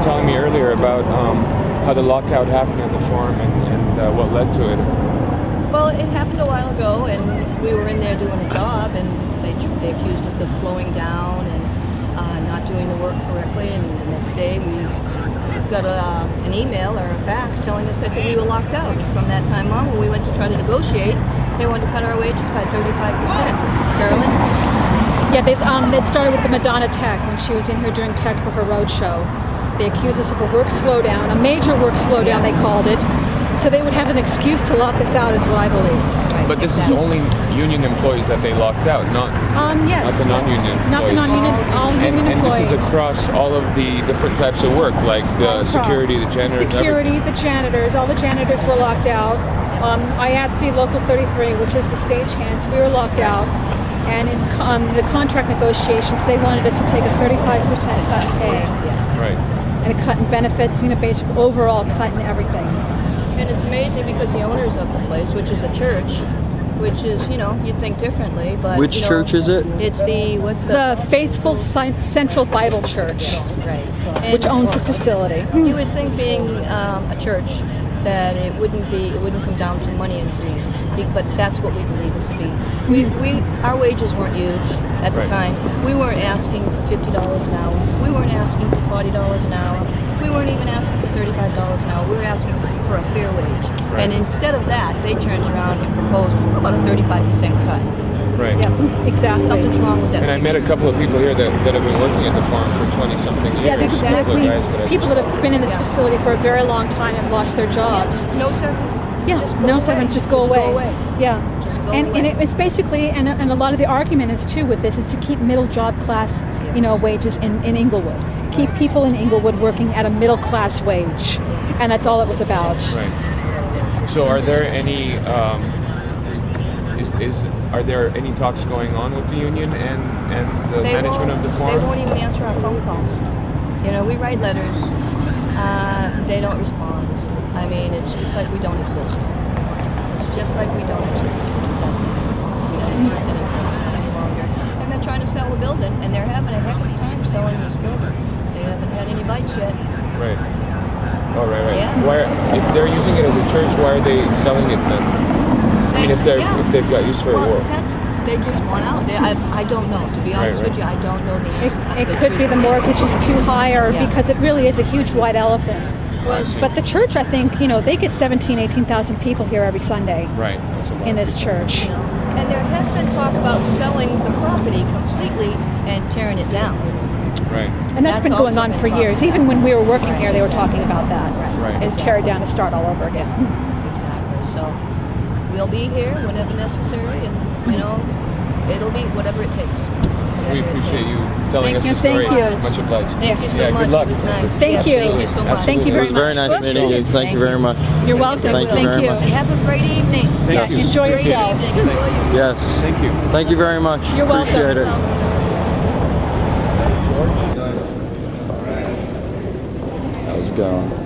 telling me earlier about how the lockout happened at the farm and what led to it. Well, it happened a while ago, and we were in there doing a job, and they accused us of slowing down and not doing the work correctly. And the next day, we got an email or a fax telling us that we were locked out. From that time on, when we went to try to negotiate, they wanted to cut our wages by 35%. Carolyn? Yeah, they started with the Madonna Tech when she was in here during Tech for her road show. They accused us of a work slowdown, a major work slowdown, they called it. So they would have an excuse to lock us out, is what I believe. Right. But this is only union employees that they locked out, not yes. Not the non-union employees. Not the non-union, all union employees. And this is across all of the different types of work, like the security, the janitors. Security, the janitors, all the janitors were locked out. IATSE Local 33, which is the stagehands, we were locked out. And in the contract negotiations, they wanted us to take a 35% cut in pay. Right. And a cut in benefits, basic overall cut in everything. And it's amazing because the owners of the place, which is a church, which is, you'd think differently, but... Which church is it? It's the, The Faithful Central Bible Church, right. which owns the facility. You would think being a church that it wouldn't come down to money and greed, but that's what we believe it to be. Our wages weren't huge at the time. We weren't asking for $50 an hour. We weren't asking for $40 an hour. We weren't even asking for $35 an hour. We were asking for a fair wage. Right. And instead of that, they turned around and proposed about a 35% cut. Right. Yeah, exactly. Something's wrong with that. And I met a couple of people here that have been working at the farm for 20-something years. Yeah, these exactly. people that have been in this facility for a very long time have lost their jobs. Yeah. No servants. Yeah, no servants, just go away. Yeah. And it's basically, and a lot of the argument is too with this is to keep middle job class, wages in Inglewood. Keep people in Inglewood working at a middle class wage, and that's all it was about. Right. So, are there any are there any talks going on with the union and the management of the farm? They won't even answer our phone calls. We write letters. They don't respond. I mean, it's like we don't exist. It's just like we don't exist. We don't exist any longer. And they're trying to sell the building, and they're having a heck of a time selling this building. They haven't had any bites yet. Right. Oh, right. Yeah. If they're using it as a church, why are they selling it then? I mean, if they've got use for it, they just want out. I don't know. To be honest with you, I don't know the answer. It could be the mortgage is too high, or because it really is a huge white elephant. But the church, I think, they get 18,000 people here every Sunday. Right. In this church. And there has been talk about selling the property completely and tearing it down. Right. And that's been going on for years. Even when we were working here, they were talking about that. Right. And tear it down and start all over again. Exactly. So we'll be here whenever necessary, and it'll be whatever it takes. We appreciate you telling us the story. Thank you. Much obliged. Thank you so much. Good luck. It was nice. Thank you. Thank you so much. Thank you very much. It was very nice meeting you. Thank you very much. You're welcome. Thank you very much. And have a great evening. Thank you. Enjoy yourselves. Yes. Thank you. Thank you very much. You're welcome. Appreciate it. How's it going?